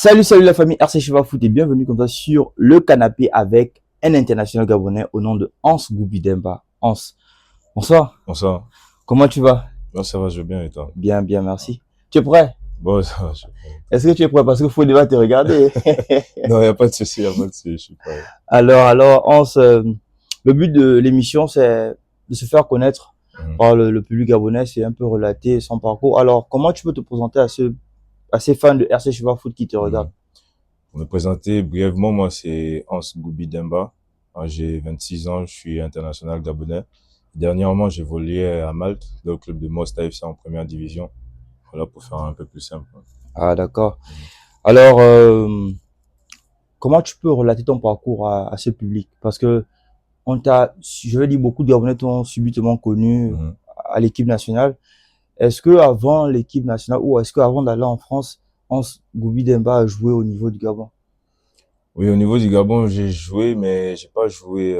Salut la famille RC Cheva Foot et bienvenue comme ça sur le canapé avec un international gabonais au nom de Hans Goubi Demba. Hans, bonsoir, Bonsoir. comment tu vas? Moi, ça va, je vais bien et toi? Bien, bien, merci. Tu es prêt? Bon, ça va, je vais bien. Est-ce que tu es prêt? Parce qu'il faut déjà te regarder. Non, il n'y a pas de souci, il n'y a pas de souci, je suis prêt. Alors Hans, le but de l'émission c'est de se faire connaître par le public gabonais, c'est un peu relater son parcours. Alors, comment tu peux te présenter à ces fans de RC Cheva Foot qui te regardent? Mhm. Pour me présenter brièvement, moi, c'est Hans Goubi Demba. J'ai 26 ans, je suis international gabonais. Dernièrement, j'évoluais à Malte, dans le club de Mostar FC en première division. Voilà, pour faire un peu plus simple. Ah, d'accord. Mhm. Alors, comment tu peux relater ton parcours à ce public? Parce que je vais dire, beaucoup de Gabonais t'ont subitement connu Mhm. à l'équipe nationale. Est-ce que avant l'équipe nationale ou est-ce que avant d'aller en France, Hans Goubi Demba a joué au niveau du Gabon? Oui, au niveau du Gabon, j'ai joué, mais j'ai pas joué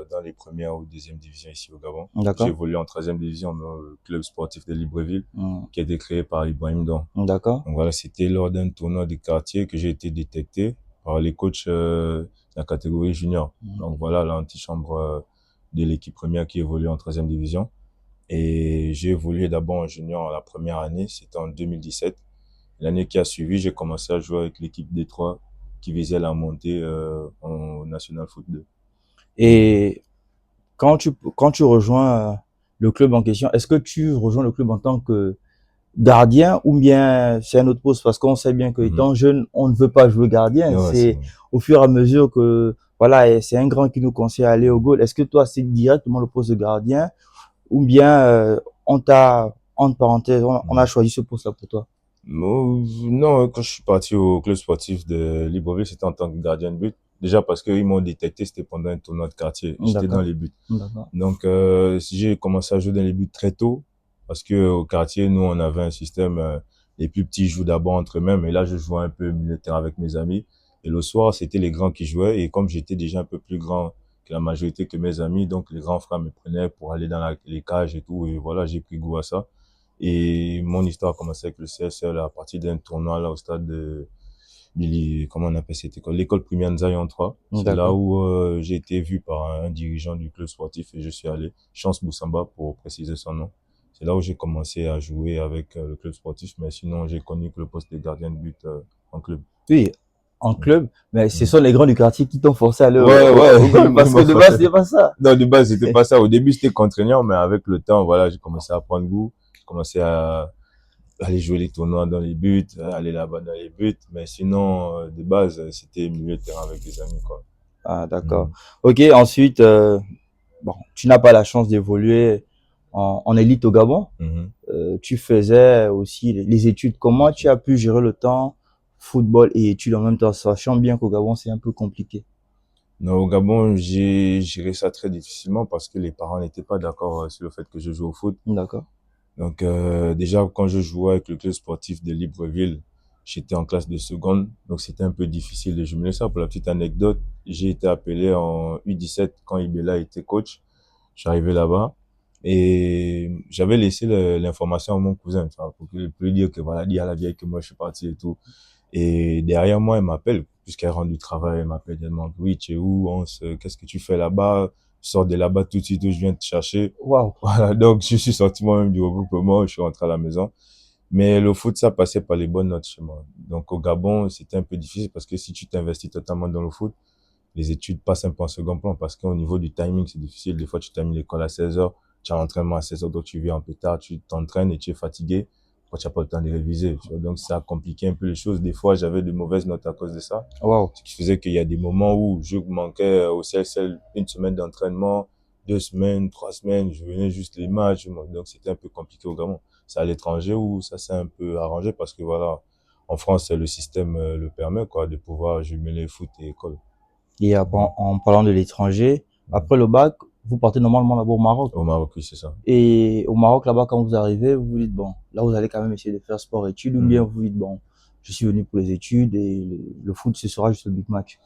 dans les premières ou deuxième divisions ici au Gabon. J'ai D'accord? évolué en troisième division dans le club sportif de Libreville, Hmm. qui a été créé par Ibrahim Don. D'accord? Donc voilà, c'était lors d'un tournoi de quartier que j'ai été détecté par les coachs de la catégorie junior. Hmm. Donc voilà, l'antichambre de l'équipe première qui évolue en troisième division. Et j'ai évolué d'abord en junior la première année, c'était en 2017. L'année qui a suivi, j'ai commencé à jouer avec l'équipe D3 qui visait la montée en National Foot 2. Et quand tu rejoins le club en question, est-ce que tu rejoins le club en tant que gardien ou bien c'est un autre poste? Parce qu'on sait bien que Mhm. étant jeune, on ne veut pas jouer gardien. Ouais, c'est C'est au fur et à mesure que, voilà, et c'est un grand qui nous conseille d'aller au goal. Est-ce que toi, c'est directement le poste de gardien ou bien on t'a, entre parenthèses, on a mhm. choisi ce poste-là pour toi? Non, quand je suis parti au club sportif de Libreville, c'était en tant que gardien de but. Déjà parce qu'ils m'ont détecté, c'était pendant un tournoi de quartier. J'étais dans D'accord, les buts. d'accord, Donc, si j'ai commencé à jouer dans les buts très tôt, parce que au quartier, nous, on avait un système, les plus petits jouent d'abord entre eux-mêmes, et là, je jouais un peu milieu de terrain avec mes amis. Et le soir, c'était les grands qui jouaient, et comme j'étais déjà un peu plus grand que la majorité que mes amis, donc les grands frères me prenaient pour aller dans les cages et tout, et voilà, j'ai pris goût à ça. Et mon histoire a commencé avec le CSL à partir d'un tournoi là au stade comment on appelle cette école? L'école primaire Nzayan 3. C'est là d'accord. où j'ai été vu par un dirigeant du club sportif et je suis allé, Chance Boussamba pour préciser son nom. C'est là où j'ai commencé à jouer avec le club sportif, mais sinon j'ai connu que le poste de gardien de but en club. Oui, en Mhm. club, mais ce Mhm. sont les grands du quartier qui t'ont forcé à aller Ouais, ouais, au goal il parce que m'a de base, forcé. c'était pas ça. Non, de base, c'était pas ça. Au début, c'était contraignant, mais avec le temps, voilà, j'ai commencé à prendre goût. J'ai commencé à aller jouer les tournois dans les buts, aller là-bas dans les buts. Mais sinon, de base, c'était milieu de terrain avec des amis, quoi. Ah, d'accord. Mhm. Ok, ensuite, bon, tu n'as pas la chance d'évoluer en élite au Gabon. Mhm. Tu faisais aussi les études. Comment tu Ok. as pu gérer le temps football et études en même temps, sachant bien qu'au Gabon, c'est un peu compliqué. Non, au Gabon, j'ai géré ça très difficilement parce que les parents n'étaient pas d'accord sur le fait que je joue au foot. D'accord. Donc, déjà, quand je jouais avec le club sportif de Libreville, j'étais en classe de seconde. Donc, c'était un peu difficile de jumeler ça. Pour la petite anecdote, j'ai été appelé en U17 quand Ibela était coach. Je suis arrivé là-bas et j'avais laissé l'information à mon cousin, tu vois, pour qu'il puisse dire que voilà, dis à la vieille que moi je suis parti et tout. Et derrière moi, elle m'appelle, puisqu'elle rentre du travail, elle m'appelle, elle demande, oui, tu es où, qu'est-ce que tu fais là-bas? Sors de là-bas tout de suite où je viens te chercher. Waouh. Voilà, donc je suis sorti moi-même du regroupement, je suis rentré à la maison. Mais le foot, ça passait par les bonnes notes chez moi. Donc au Gabon, c'était un peu difficile parce que si tu t'investis totalement dans le foot, les études passent un peu en second plan parce qu'au niveau du timing, c'est difficile. Des fois, tu termines l'école à 16 heures, tu as l'entraînement à 16 heures, donc tu viens un peu tard, tu t'entraînes et tu es fatigué. Quand tu n'as pas le temps de réviser, tu vois. Donc, ça a compliqué un peu les choses. Des fois, j'avais de mauvaises notes à cause de ça. Waouh. Ce qui faisait qu'il y a des moments où je manquais au CSL une semaine d'entraînement, 2 semaines, 3 semaines, je venais juste les matchs. Donc, c'était un peu compliqué au Gabon. C'est à l'étranger où ça s'est un peu arrangé parce que voilà, en France, le système le permet, quoi, de pouvoir jumeler foot et école. Et après, Mhm. en parlant de l'étranger, Mhm. après le bac, vous partez normalement là-bas au Maroc. Au Maroc, oui, c'est ça. Et au Maroc, là-bas, quand vous arrivez, vous vous dites, bon, là, vous allez quand même essayer de faire sport-études, ou bien Mhm. vous vous dites, bon, je suis venu pour les études et le foot, ce sera juste le big match.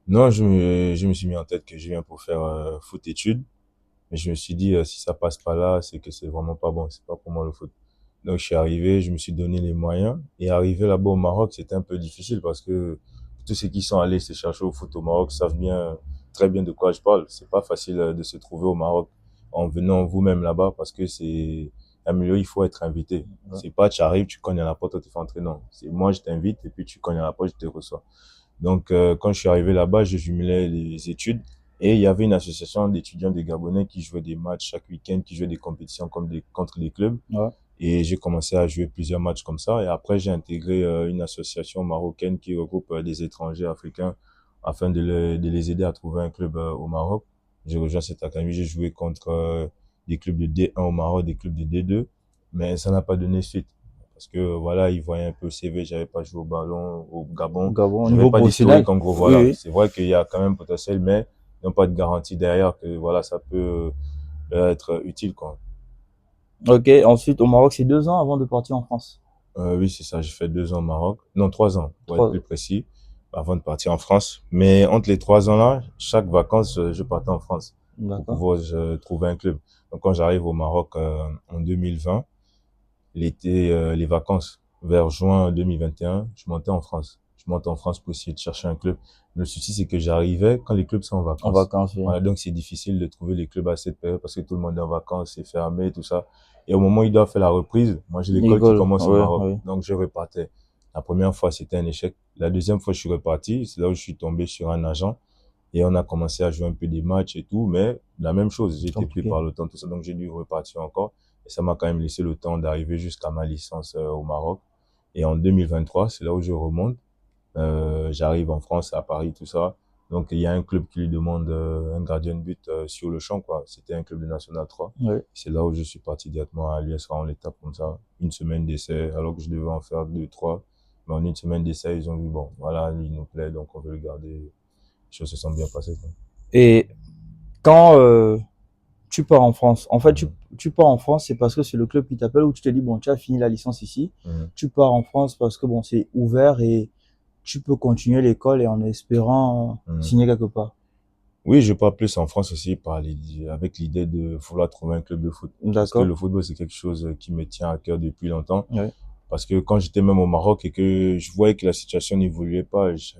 Non, je me suis mis en tête que je viens pour faire foot-études. Mais je me suis dit, si ça passe pas là, c'est que c'est vraiment pas bon. C'est pas pour moi le foot. Donc, je suis arrivé, je me suis donné les moyens. Et arrivé là-bas au Maroc, c'était un peu difficile parce que tous ceux qui sont allés se chercher au foot au Maroc savent bien, très bien de quoi je parle. C'est pas facile de se trouver au Maroc en venant vous-même là-bas parce que c'est un milieu, il faut être invité. Ouais. C'est pas, tu arrives, tu cognes à la porte, on te fait entrer. Non. C'est moi, je t'invite et puis tu cognes à la porte, je te reçois. Donc, quand je suis arrivé là-bas, je jumelais les études et il y avait une association d'étudiants des Gabonais qui jouaient des matchs chaque week-end, qui jouaient des compétitions contre des clubs. Ouais. Et j'ai commencé à jouer plusieurs matchs comme ça. Et après, j'ai intégré une association marocaine qui regroupe des étrangers africains afin de les aider à trouver un club au Maroc. J'ai rejoint cette académie. J'ai joué contre des clubs de D1 au Maroc, des clubs de D2. Mais ça n'a pas donné suite. Parce que voilà, ils voyaient un peu le CV. J'avais pas joué au ballon au Au Gabon. Gabon, au J'avais niveau pas professionnel. d'historique. En gros, Oui, voilà. oui. C'est vrai qu'il y a quand même potentiel, mais ils n'ont pas de garantie derrière que voilà, ça peut être utile, quoi. Ok, ensuite au Maroc, c'est 2 ans avant de partir en France. Oui, c'est ça. J'ai fait 2 ans au Maroc. Non, 3 ans, pour être plus 3. précis, avant de partir en France. Mais entre les 3 ans-là, chaque vacances, je partais en France pour D'accord. pouvoir trouver un club. Donc, quand j'arrive au Maroc en 2020, l'été, les vacances, vers juin 2021, je montais en France. Je monte en France pour essayer de chercher un club. Le souci, c'est que j'arrivais quand les clubs sont en En vacances. vacances, oui. Voilà, donc c'est difficile de trouver les clubs à cette période parce que tout le monde est en vacances, c'est fermé, tout ça. Et au moment où ils doivent faire la reprise, moi j'ai l'école qui Nicole, commence au oui, Maroc. oui. Donc je repartais. La première fois, c'était un échec. La deuxième fois, je suis reparti. C'est là où je suis tombé sur un agent et on a commencé à jouer un peu des matchs et tout, mais la même chose, j'ai été pris Compliqué. par le temps, tout ça, donc j'ai dû repartir encore. Et ça m'a quand même laissé le temps d'arriver jusqu'à ma licence au Maroc. Et en 2023, c'est là où je remonte. J'arrive en France, à Paris, tout ça. Donc il y a un club qui lui demande un gardien de but sur le champ, quoi. C'était un club de National 3. Oui. C'est là où je suis parti directement à l'US en l'étape comme ça. Une semaine d'essai, alors que je devais en faire deux, trois. Mais en une semaine d'essai, ils ont vu, bon, voilà, il nous plaît, donc on veut le garder. Les choses se sont bien passées, quoi. Et quand tu pars en France, en fait, Mhm. tu pars en France, c'est parce que c'est le club qui t'appelle ou tu te dis, bon, tu as fini la licence ici. Mhm. Tu pars en France parce que, bon, c'est ouvert et tu peux continuer l'école et en espérant Mhm. signer quelque part. Oui, je pars plus en France aussi avec l'idée de vouloir trouver un club de foot. Parce que D'accord. le football, c'est quelque chose qui me tient à cœur depuis longtemps. Oui. Parce que quand j'étais même au Maroc et que je voyais que la situation n'évoluait pas, je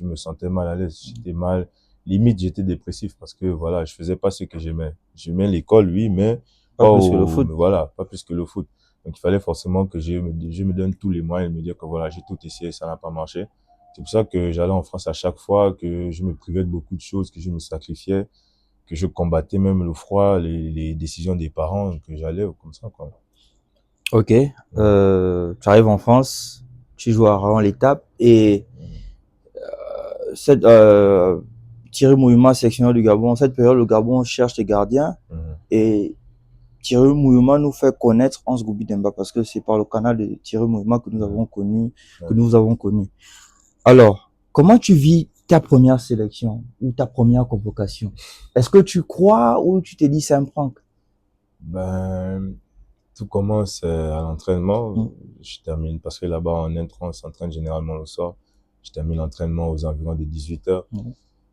me sentais mal à l'aise, j'étais mal, limite j'étais dépressif parce que voilà, je faisais pas ce que j'aimais. J'aimais l'école, oui, mais Pas plus que le foot. mais voilà, pas plus que le foot. Donc il fallait forcément que je me donne tous les moyens de me dire que voilà, j'ai tout essayé, ça n'a pas marché. C'est pour ça que j'allais en France à chaque fois, que je me privais de beaucoup de choses, que je me sacrifiais, que je combattais même le froid, les décisions des parents, que j'allais comme ça, quoi. Ok. Mhm. Tu arrives en France, tu joues à Rouen l'étape et Mhm. cette Thierry Mouyuma, sélectionneur du Gabon, cette période, le Gabon cherche des gardiens Mhm. et Thierry Mouyuma nous fait connaître Hans Goubi Demba parce que c'est par le canal de Thierry Mouyuma que nous Mhm. avons connu, que Ouais. nous avons connu. Alors, comment tu vis ta première sélection ou ta première convocation? Est-ce que tu crois ou tu te dis c'est un prank? Ben, tout commence à l'entraînement. Mm. Je termine, parce que là-bas, en intrant, on s'entraîne généralement le soir. Je termine l'entraînement aux environs de 18 heures. Mm.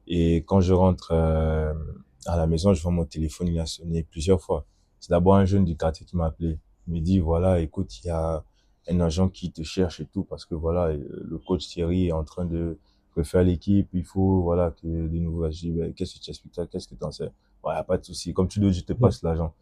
Et quand je rentre à la maison, je vois mon téléphone, il a sonné plusieurs fois. C'est d'abord un jeune du quartier qui m'a appelé. Il me dit, voilà, écoute, il y a un agent qui te cherche et tout, parce que voilà, le coach Thierry est en train de refaire l'équipe, il faut, voilà, que des nouveaux. Je dis, ben, qu'est-ce que tu expliques, toi? Qu'est-ce que tu en sais? Ouais, y a pas de souci. Comme tu dois, je te passe l'agent.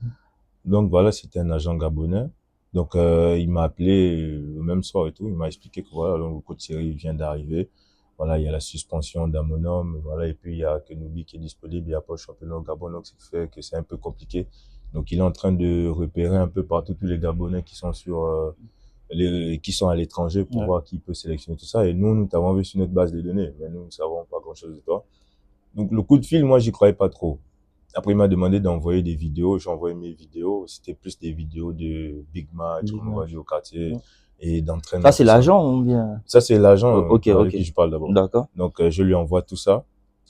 Donc voilà, c'était un agent gabonais. Donc il m'a appelé le même soir et tout. Il m'a expliqué que voilà, donc, le coach Thierry vient d'arriver. Voilà, il y a la suspension d'Amonom, voilà, et puis il y a Kenobi qui est disponible, il n'y a pas le championnat au Gabon, donc ce qui fait que c'est un peu compliqué. Donc il est en train de repérer un peu partout tous les Gabonais qui sont qui sont à l'étranger pour Ouais. voir qui peut sélectionner tout ça. Et nous t'avons vu sur notre base de données, mais nous ne savons pas grand-chose de toi. Donc le coup de fil, moi, j'y croyais pas trop. Après, il m'a demandé d'envoyer des vidéos. J'ai envoyé mes vidéos. C'était plus des vidéos de big match, comme on va dire au quartier, Mm. et Ça, d'entraînement, c'est tout ça. l'agent ou bien? Ça, c'est l'agent Ok, avec ok. qui je parle d'abord. D'accord. Donc, je lui envoie tout ça.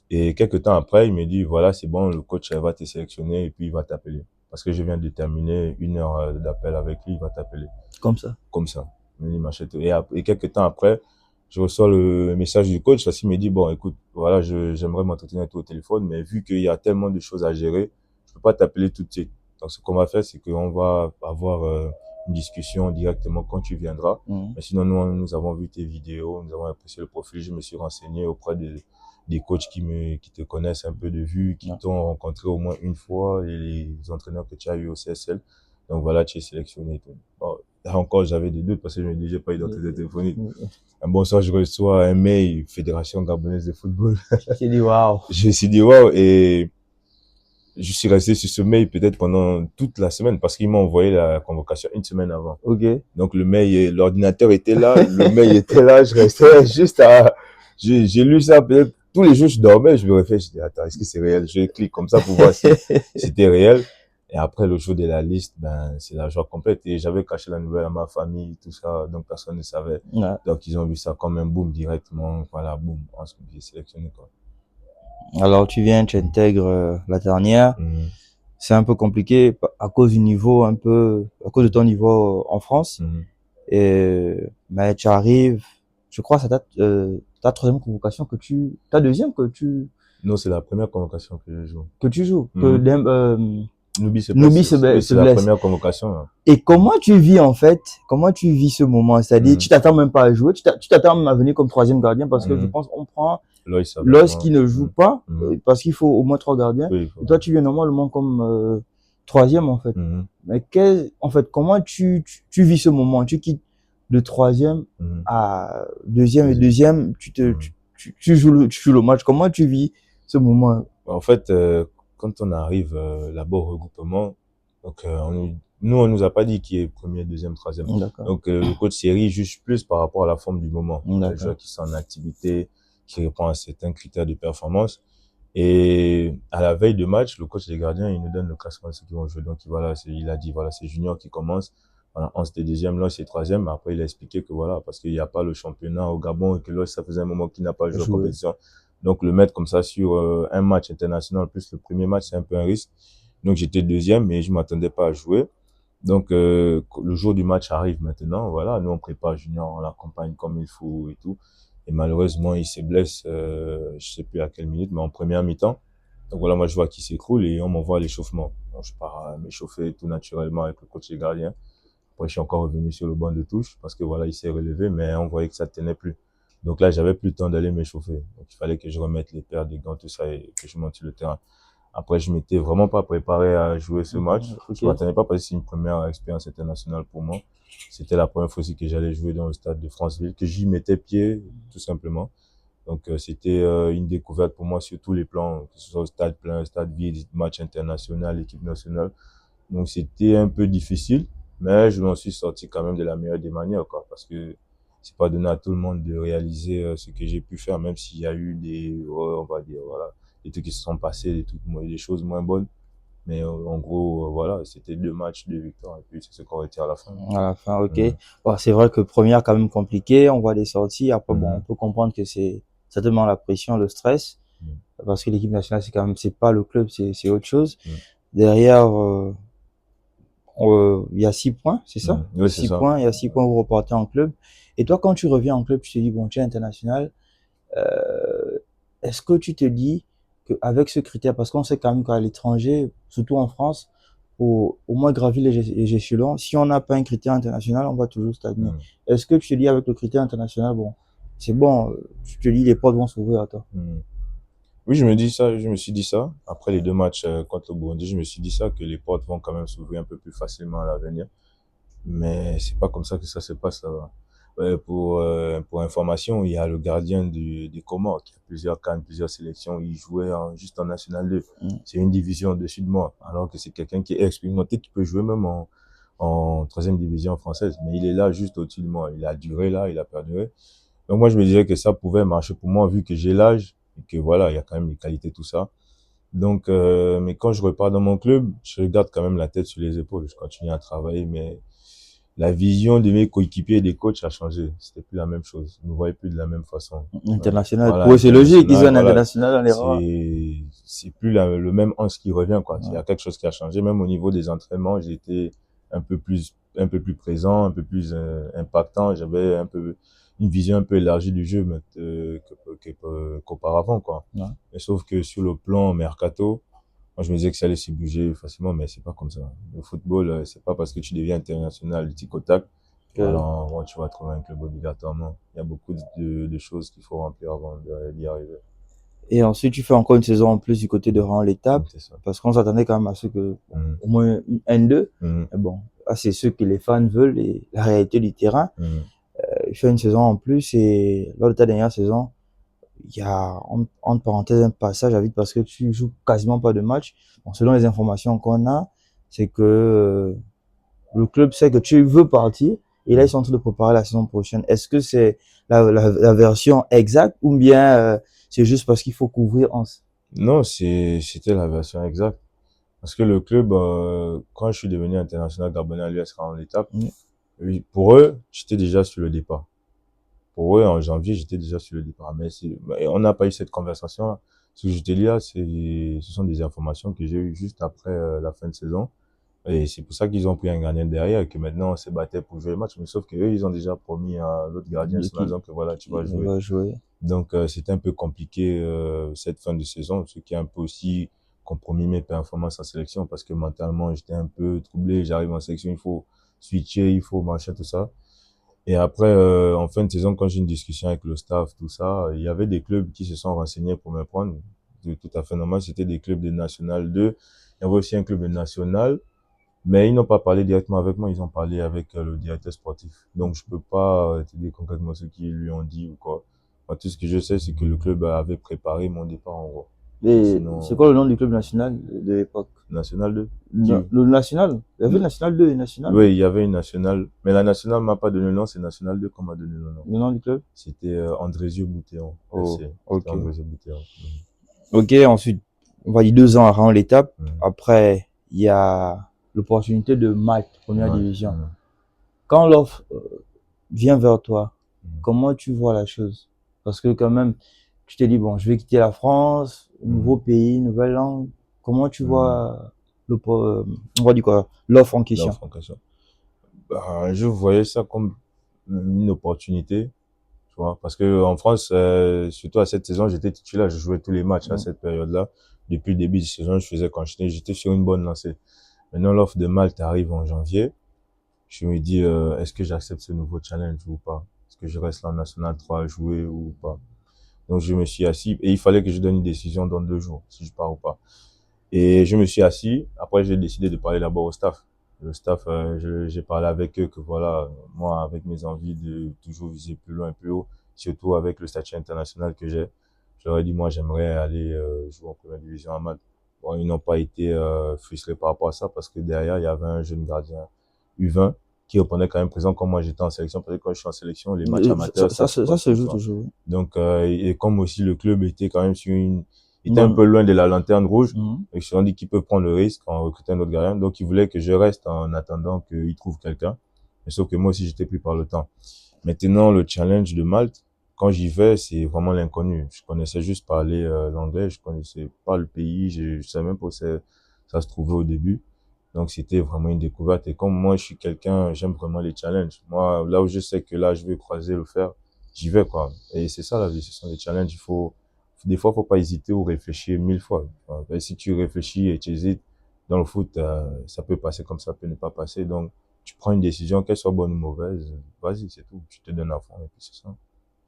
Et quelques temps après, il me dit, voilà, c'est bon, le coach va te sélectionner et puis il va t'appeler. Parce que je viens de terminer 1 heure d'appel avec lui, il va t'appeler. Comme ça. Comme ça. Il m'achète. Et quelques temps après, je reçois le message du coach. Parce qu'il me dit, bon, écoute, voilà, j'aimerais m'entretenir avec toi au téléphone, mais vu qu'il y a tellement de choses à gérer, je peux pas t'appeler tout de suite. Donc, ce qu'on va faire, c'est qu'on va avoir une discussion directement quand tu viendras. Mais sinon, nous avons vu tes vidéos, nous avons apprécié le profil. Je me suis renseigné auprès des coachs qui te connaissent un peu de vue, qui t'ont rencontré au moins une fois, et les entraîneurs que tu as eu au CSL. Donc voilà, tu es sélectionné. Bon, là encore, j'avais des doutes parce que je me disais, j'ai pas d'identité téléphonique. Un bon soir, je reçois un mail, Fédération Gabonaise de Football. Je me dit waouh. Je me suis dit waouh, et je suis resté sur ce mail peut-être pendant toute la semaine parce qu'ils m'ont envoyé la convocation une semaine avant. Ok. Donc le mail, l'ordinateur était là, le mail était là, je restais juste à, j'ai lu ça peut-être tous les jours, je dormais, je me réfléchis, je dis attends, est-ce que c'est réel? Je clique comme ça pour voir si c'était réel. Et après le jour de la liste, ben c'est la joie complète. Et j'avais caché la nouvelle à ma famille, tout ça, donc personne ne savait. Ouais. Donc ils ont vu ça comme un boom directement, voilà, boum, on se dit sélectionné quoi. Alors tu viens, tu intègres la dernière. C'est un peu compliqué à cause du niveau un peu, à cause de ton niveau en France. Et mais tu arrives, je crois, ça date ta troisième convocation ta deuxième Non, c'est la première convocation que je joue. Que tu joues, Nubi se blesse. C'est la première convocation. Hein. Et comment tu vis en fait, comment tu vis ce moment? C'est-à-dire, tu t'attends même pas à jouer, tu t'attends même à venir comme troisième gardien parce que je pense on prend Loïs qui ne joue pas parce qu'il faut au moins 3 gardiens. Oui, et toi, tu viens normalement comme troisième en fait. Mais en fait, comment tu vis ce moment? Tu quittes de troisième à deuxième et deuxième, tu joues le match. Comment tu vis ce moment? En fait, quand on arrive là-bas au regroupement, donc nous on nous a pas dit qui est premier, deuxième, troisième. Donc le coach série juge plus par rapport à la forme du moment. Les joueurs qui sont en activité, qui répondent à certains critères de performance. Et à la veille de match, le coach des gardiens, il nous donne le classement de ceux qui vont jouer. Donc voilà, il a dit voilà, c'est Junior qui commence. Voilà, on c'était deuxième, là c'est troisième. Après il a expliqué que voilà, parce qu'il n'y a pas le championnat au Gabon et que là ça faisait un moment qu'il n'a pas joué en compétition. Donc le mettre comme ça sur un match international plus le premier match, c'est un peu un risque. Donc j'étais deuxième, mais je m'attendais pas à jouer. Donc le jour du match arrive maintenant, voilà, nous on prépare Junior, on l'accompagne comme il faut et tout. Et malheureusement, il se blesse, je sais plus à quelle minute, mais en première mi-temps. Donc voilà, moi je vois qu'il s'écroule et on m'envoie à l'échauffement. Donc je pars m'échauffer tout naturellement avec le coach des gardiens. Après je suis encore revenu sur le banc de touche parce que voilà, il s'est relevé, mais on voyait que ça tenait plus. Donc là, j'avais plus le temps d'aller m'échauffer. Donc il fallait que je remette les paires, des gants, tout ça et que je monte sur le terrain. Après, je m'étais vraiment pas préparé à jouer ce match. Je m'attendais pas parce que c'est une première expérience internationale pour moi. C'était la première fois aussi que j'allais jouer dans le stade de Franceville, que j'y mettais pied, tout simplement. Donc, c'était une découverte pour moi sur tous les plans, que ce soit au stade plein, stade vide, match international, équipe nationale. Donc, c'était un peu difficile, mais je m'en suis sorti quand même de la meilleure des manières, quoi, parce que c'est pas donné à tout le monde de réaliser ce que j'ai pu faire, même s'il y a eu on va dire, voilà, des trucs qui se sont passés, des choses moins bonnes. Mais en gros, voilà, c'était 2 matchs, 2 victoires, et puis c'est ce qu'on retient à la fin. À la fin, ok. Bon, c'est vrai que première quand même compliqué, on voit des sorties. Après, bon, on peut comprendre que ça te met la pression, le stress, parce que l'équipe nationale, c'est pas le club, c'est autre chose. Derrière, il y a 6 points, c'est ça? Oui, c'est 6 ça. points, il y a 6 points, vous repartez en club. Et toi, quand tu reviens en club, tu te dis, bon, tu es international, est-ce que tu te dis qu'avec ce critère, parce qu'on sait quand même qu'à l'étranger, surtout en France, pour au moins gravir les échelons, si on n'a pas un critère international, on va toujours stagner. Est-ce que tu te dis avec le critère international, bon, c'est bon, tu te dis les portes vont s'ouvrir à toi? Oui, je me suis dit ça. Après les 2 matchs contre le Burundi, je me suis dit ça, que les portes vont quand même s'ouvrir un peu plus facilement à l'avenir. Mais c'est pas comme ça que ça se passe là-bas. Pour information, il y a le gardien des Comores qui a plusieurs CAN, plusieurs sélections. Il jouait juste en National 2. C'est une division au-dessus de moi. Alors que c'est quelqu'un qui est expérimenté, qui peut jouer même en troisième division française. Mais il est là juste au-dessus de moi. Il a duré là, il a perduré. Donc moi, je me disais que ça pouvait marcher pour moi vu que j'ai l'âge et que voilà, il y a quand même les qualités, tout ça. Donc, mais quand je repars dans mon club, je garde quand même la tête sur les épaules. Je continue à travailler, mais la vision de mes coéquipiers et des coachs a changé. C'était plus la même chose. Ils ne me voyaient plus de la même façon. International. Voilà, Oui, c'est logique, ils ont un voilà. international dans les rangs. C'est plus le même Hans qui revient, quoi. Il y a quelque chose qui a changé. Même au niveau des entraînements, j'étais un peu plus présent, un peu plus impactant. J'avais une vision un peu élargie du jeu qu'auparavant, quoi. Mais sauf que sur le plan mercato, Moi, je me disais que ça allait se bouger facilement, mais c'est pas comme ça. Le football, c'est pas parce que tu deviens international du tic au tac, voilà, Que- tu vas trouver un club obligatoirement. Il y a beaucoup de choses qu'il faut remplir avant d'y arriver. Et ensuite, tu fais encore une saison en plus du côté de rang l'étape, C'est ça. parce qu'on s'attendait quand même à ce que, bon, Mhm. au moins une N2. Mhm. Mais bon, là, c'est ce que les fans veulent et la réalité du terrain. Mhm. Il fait une saison en plus et lors de ta dernière saison, il y a, entre parenthèses, un passage à vide parce que tu joues quasiment pas de match. Bon, selon les informations qu'on a, c'est que le club sait que tu veux partir et là, ils sont en train de préparer la saison prochaine. Est-ce que c'est la version exacte ou bien c'est juste parce qu'il faut couvrir Non, c'était la version exacte. Parce que le club, quand je suis devenu international gabonais à l'US en l'étape, oui, pour eux, j'étais déjà sur le départ. Pour eux, en janvier, j'étais déjà sur le départ. Mais on n'a pas eu cette conversation. Ce que je te dis là, ce sont des informations que j'ai eues juste après la fin de saison. Et c'est pour ça qu'ils ont pris un gardien derrière et que maintenant on se battait pour jouer le match. Mais sauf que eux, ils ont déjà promis à l'autre gardien en qui disant que voilà, tu vas jouer. va jouer? Donc, c'était un peu compliqué cette fin de saison, ce qui a un peu aussi compromis mes performances en sélection parce que mentalement, j'étais un peu troublé. J'arrive en sélection, il faut switcher, il faut machin, tout ça. Et après, en fin de saison, quand j'ai une discussion avec le staff, tout ça, il y avait des clubs qui se sont renseignés pour me prendre. C'est tout à fait normal. C'était des clubs de National 2. Il y avait aussi un club de National, mais ils n'ont pas parlé directement avec moi. Ils ont parlé avec le directeur sportif. Donc, je peux pas te dire concrètement ce qu'ils lui ont dit ou quoi. Moi, tout ce que je sais, c'est que le club avait préparé mon départ en gros. Mais Et c'est sinon, quoi le nom du club national de l'époque? National 2. Qui? Le national? Il y avait Le- national 2 et national. Oui, il y avait une nationale, mais la nationale m'a pas donné le nom, c'est National 2 qu'on m'a donné le nom. Le nom du club? C'était Andrésio Boutéon, Oh, FC. C'était ok. Andrésio Boutéon. Ok, ensuite, on va dire 2 ans avant l'étape. Mhm. Après, il y a l'opportunité de Malte, première Ouais. division. Mhm. Quand l'offre vient vers toi, Mhm. comment tu vois la chose? Parce que quand même, tu te dis, bon, je vais quitter la France, nouveau Mhm. pays, nouvelle langue. Comment tu Mhm. vois on va dire quoi, l'offre en question? L'offre en question. Bah, je voyais ça comme une opportunité, tu vois, parce que en France, surtout à cette saison, j'étais titulaire, je jouais tous les matchs à Mm. cette période-là. Depuis le début de saison, je faisais qu'enchaîner, j'étais sur une bonne lancée. Maintenant, l'offre de Malte arrive en janvier. Je me dis, est-ce que j'accepte ce nouveau challenge ou pas? Est-ce que je reste là en National 3 à jouer ou pas? Donc, je me suis assis et il fallait que je donne une décision dans 2 jours, si je pars ou pas. Et je me suis assis. Après, j'ai décidé de parler d'abord au staff. Le staff, j'ai parlé avec eux que voilà, moi, avec mes envies de toujours viser plus loin, plus haut, surtout avec le statut international que j'ai, je leur ai dit, moi, j'aimerais aller jouer en première division à Malte. Bon, ils n'ont pas été frustrés par rapport à ça parce que derrière, il y avait un jeune gardien U20 qui répondait quand même présent comme moi j'étais en sélection. Parce que quand je suis en sélection, les matchs amateurs, ça se Ça passe se tout, tu joue vois. toujours. Donc, et comme aussi le club était quand même sur était un Bon. peu loin de la lanterne rouge, Mhm. et ils se sont dit qu'ils peuvent prendre le risque en recrutant un autre gardien. Donc, ils voulaient que je reste en attendant qu'ils trouvent quelqu'un. Mais sauf que moi aussi, j'étais pris par le temps. Maintenant, le challenge de Malte, quand j'y vais, c'est vraiment l'inconnu. Je connaissais juste parler l'anglais, je connaissais pas le pays, je savais même pas où ça se trouvait au début. Donc, c'était vraiment une découverte. Et comme moi, je suis quelqu'un, j'aime vraiment les challenges. Moi, là où je sais que là, je vais croiser le fer, j'y vais, quoi. Et c'est ça, la vie, ce sont des challenges. Des fois, faut pas hésiter ou réfléchir 1000 fois. Et si tu réfléchis et tu hésites, dans le foot, ça peut passer comme ça peut ne pas passer. Donc, tu prends une décision, qu'elle soit bonne ou mauvaise, vas-y, c'est tout. Tu te donnes à fond et puis c'est ça.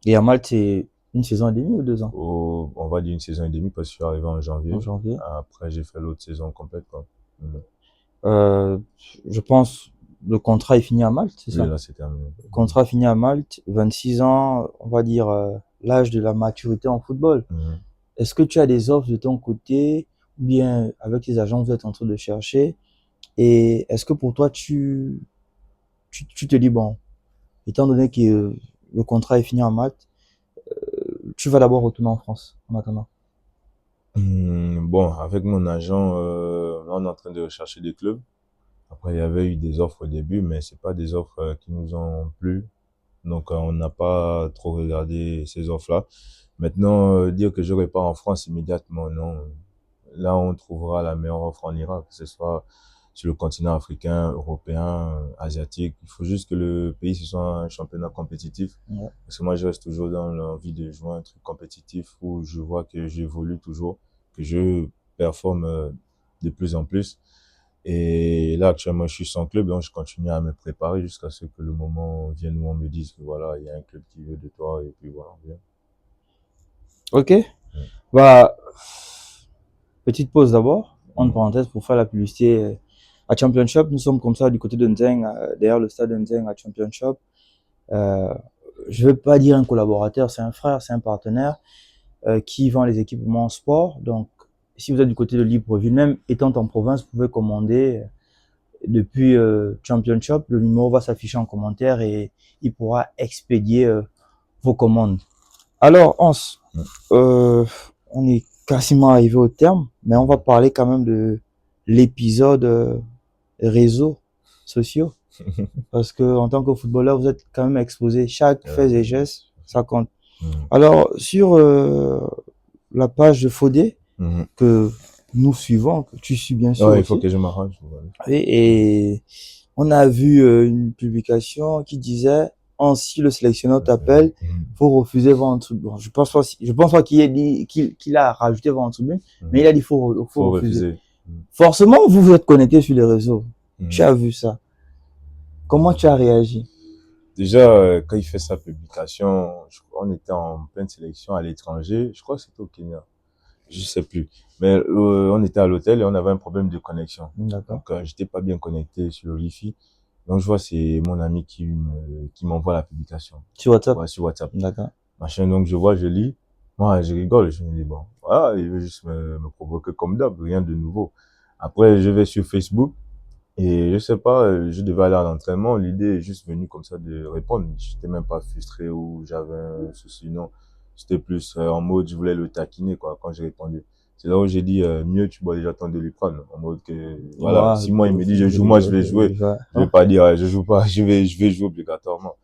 Et à Malte, c'est une saison et demie ou 2 ans? On va dire une saison et demie parce que je suis arrivé en En janvier. janvier. Après, j'ai fait l'autre saison complète, quoi. Mhm. Euh, je pense le contrat est fini à Malte, c'est Oui, ça? là, c'est terminé. Le contrat fini à Malte, 26 ans, on va dire l'âge de la maturité en football. Mhm. Est-ce que tu as des offres de ton côté ou bien avec les agents vous êtes en train de chercher? Et est-ce que pour toi tu te dis bon, étant donné que le contrat est fini en Malte, tu vas d'abord retourner en France en attendant? Bon, avec mon agent, là, on est en train de rechercher des clubs. Après, il y avait eu des offres au début, mais c'est pas des offres qui nous ont plu. Donc, on n'a pas trop regardé ces offres-là. Maintenant, dire que je repars en France immédiatement, non. Là, on trouvera la meilleure offre en Irak, que ce soit sur le continent africain, européen, asiatique. Il faut juste que le pays ce soit un championnat compétitif. Ouais. Parce que moi, je reste toujours dans l'envie de jouer un truc compétitif où je vois que j'évolue toujours, que je performe de plus en plus. Et là, actuellement, je suis sans club, donc je continue à me préparer jusqu'à ce que le moment vienne où on me dise que voilà, il y a un club qui veut de toi, et puis voilà, bien. Ok. Mm. Bah, petite pause d'abord, en Mm. parenthèse, pour faire la publicité à Championship. Nous sommes comme ça du côté de Nzeng, derrière le stade de Nzeng à Championship. Euh, je ne veux pas dire un collaborateur, c'est un frère, c'est un partenaire qui vend les équipements sport. Donc, si vous êtes du côté de Libreville, même étant en province, vous pouvez commander depuis Championship. Le numéro va s'afficher en commentaire et il pourra expédier vos commandes. Alors, Hans, Mm. on est quasiment arrivé au terme, mais on va parler quand même de l'épisode réseaux sociaux. Parce que en tant que footballeur, vous êtes quand même exposé. Chaque fait et geste, ça compte. Mm. Alors, sur la page de Fodé, Mhm. que nous suivons, que tu suis bien sûr Ouais, il faut aussi, que je m'arrange. Voilà. et on a vu une publication qui disait ainsi le sélectionneur t'appelle, Mhm. faut refuser ventre. Bon, je pense pas qu'il ait dit qu'il a rajouté ventre tribune, mais il Mhm. a dit faut Faut refuser. refuser. Mhm. Forcément, vous êtes connecté sur les réseaux. Tu Mhm. as vu ça. Comment tu as réagi? Déjà, quand il fait sa publication, on était en pleine sélection à l'étranger. Je crois que c'était au Kenya. Je sais plus. Mais on était à l'hôtel et on avait un problème de connexion. D'accord. Donc, j'étais pas bien connecté sur le Wi-Fi. Donc, je vois, c'est mon ami qui m'envoie la publication. Sur WhatsApp. Ouais, sur WhatsApp. D'accord. Machin, donc je vois, je lis. Moi, je rigole. Je me dis, bon, voilà, il veut juste me provoquer comme d'hab, rien de nouveau. Après, je vais sur Facebook. Et je sais pas, je devais aller à l'entraînement. L'idée est juste venue comme ça de répondre. J'étais même pas frustré ou j'avais un souci, non. C'était plus en mode, je voulais le taquiner, quoi, quand j'ai répondu. C'est là où j'ai dit, mieux, tu dois déjà attendre de lui prendre. En mode que, voilà, Ouais, si moi, il me dit, je joue, moi, je vais jouer. Je vais pas dire, je joue pas, je vais jouer obligatoirement.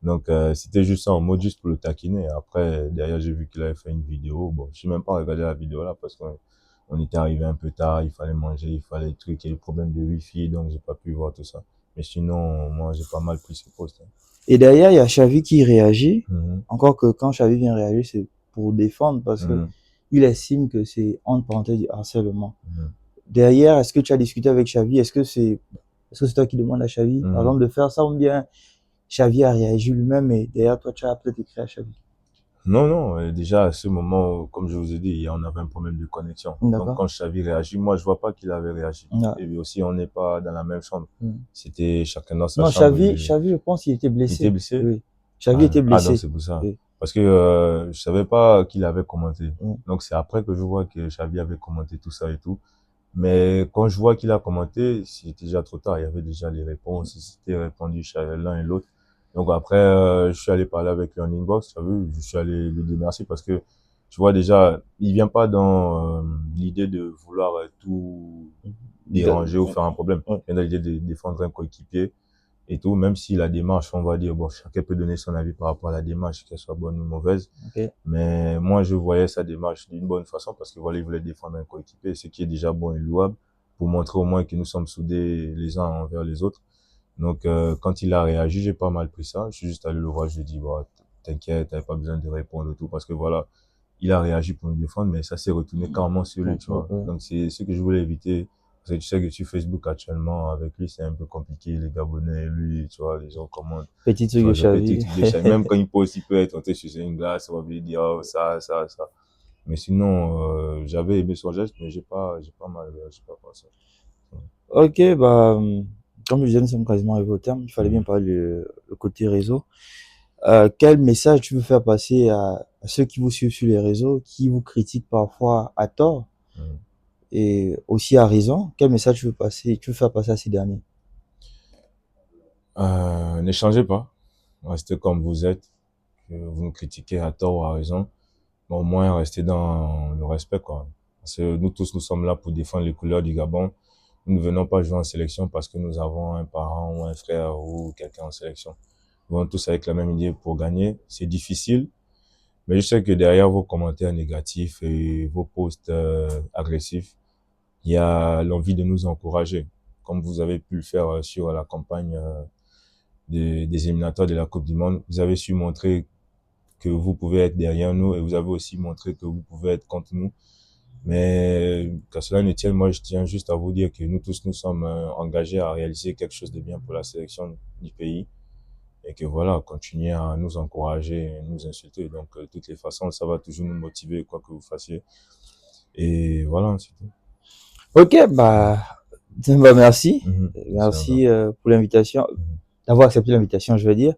Donc, c'était juste ça, en mode juste pour le taquiner. Après, derrière, j'ai vu qu'il avait fait une vidéo. Bon, je n'ai même pas regardé la vidéo là parce qu'on était arrivé un peu tard, il fallait manger, il fallait des trucs, il y a des problèmes de wifi, donc j'ai pas pu voir tout ça. Mais sinon, moi, j'ai pas mal pris ce poste. Hein. Et derrière, il y a Xavi qui réagit. Mhm. Encore que quand Xavi vient réagir, c'est pour défendre parce que Mhm. il estime que c'est entre parenthèses du harcèlement. Mhm. Derrière, est-ce que tu as discuté avec Xavi? Est-ce que c'est toi qui demandes à Xavi, par Mhm. exemple, de faire ça ou bien Xavi a réagi lui-même et derrière toi, tu as peut-être écrit à Xavi? Non, non, déjà à ce moment, comme je vous ai dit, on avait un problème de connexion. Donc D'accord. quand Xavi réagit, moi je vois pas qu'il avait réagi. Ouais. Et puis aussi, on n'est pas dans la même chambre. Mm. C'était chacun dans sa Non, chambre. Xavi, je pense qu'il était Il était blessé. blessé. Oui. Xavi était Ah, donc blessé. c'est pour ça. Oui. Parce que je savais pas qu'il avait commenté. Mm. Donc c'est après que je vois que Xavi avait commenté tout ça et tout. Mais quand je vois qu'il a commenté, c'était déjà trop tard. Il y avait déjà les réponses. C'était répondu chez l'un et l'autre. Donc après, je suis allé parler avec lui en inbox. Tu as vu, je suis allé lui dire merci parce que tu vois déjà, il vient pas dans l'idée de vouloir tout déranger ou faire un problème. Ouais. Il vient dans l'idée de défendre un coéquipier et tout, même si la démarche, on va dire, bon, chacun peut donner son avis par rapport à la démarche, qu'elle soit bonne ou mauvaise. Ok. Mais moi, je voyais sa démarche d'une bonne façon parce que voilà, il voulait défendre un coéquipier, ce qui est déjà bon et louable pour montrer au moins que nous sommes soudés les uns envers les autres. Donc, quand il a réagi, j'ai pas mal pris ça. Je suis juste allé le voir, je lui ai dit, bon, t'inquiète, t'avais pas besoin de répondre et tout parce que voilà, il a réagi pour me défendre, mais ça s'est retourné carrément sur lui, tu vois. Donc, c'est ce que je voulais éviter. Parce que tu sais que sur Facebook actuellement, avec lui, c'est un peu compliqué. Les Gabonais, lui, tu vois, les gens commentent. Petit Tu truc de vois, ça petit Xavi. truc de chat. Même quand il pose, il peut être tenté sur une glace, on va lui dire, oh, ça. Mais sinon, j'avais aimé son geste, mais j'ai pas mal réagi par rapport à ça. Ok, bah, comme je disais, nous sommes quasiment arrivés au terme. Il fallait bien Mhm. parler le côté réseau. Quel message tu veux faire passer à ceux qui vous suivent sur les réseaux, qui vous critiquent parfois à tort Mhm. et aussi à raison? Quel message tu veux faire passer à ces derniers? Ne changez pas. Restez comme vous êtes. Que vous nous critiquez à tort ou à raison. Mais au moins, restez dans le respect, quoi. Parce que nous tous, nous sommes là pour défendre les couleurs du Gabon. Nous ne venons pas jouer en sélection parce que nous avons un parent ou un frère ou quelqu'un en sélection. Nous venons tous avec la même idée pour gagner. C'est difficile, mais je sais que derrière vos commentaires négatifs et vos posts agressifs, il y a l'envie de nous encourager, comme vous avez pu le faire sur la campagne des éliminatoires de la Coupe du Monde. Vous avez su montrer que vous pouvez être derrière nous et vous avez aussi montré que vous pouvez être contre nous. Mais qu'à cela ne tienne, moi, je tiens juste à vous dire que nous tous, nous sommes engagés à réaliser quelque chose de bien pour la sélection du pays. Et que voilà, continuez à nous encourager, nous insulter. Donc, de toutes les façons, ça va toujours nous motiver, quoi que vous fassiez. Et voilà, c'est tout. Ok, bah merci. C'est un Merci pour l'invitation, d'avoir accepté l'invitation, je veux dire.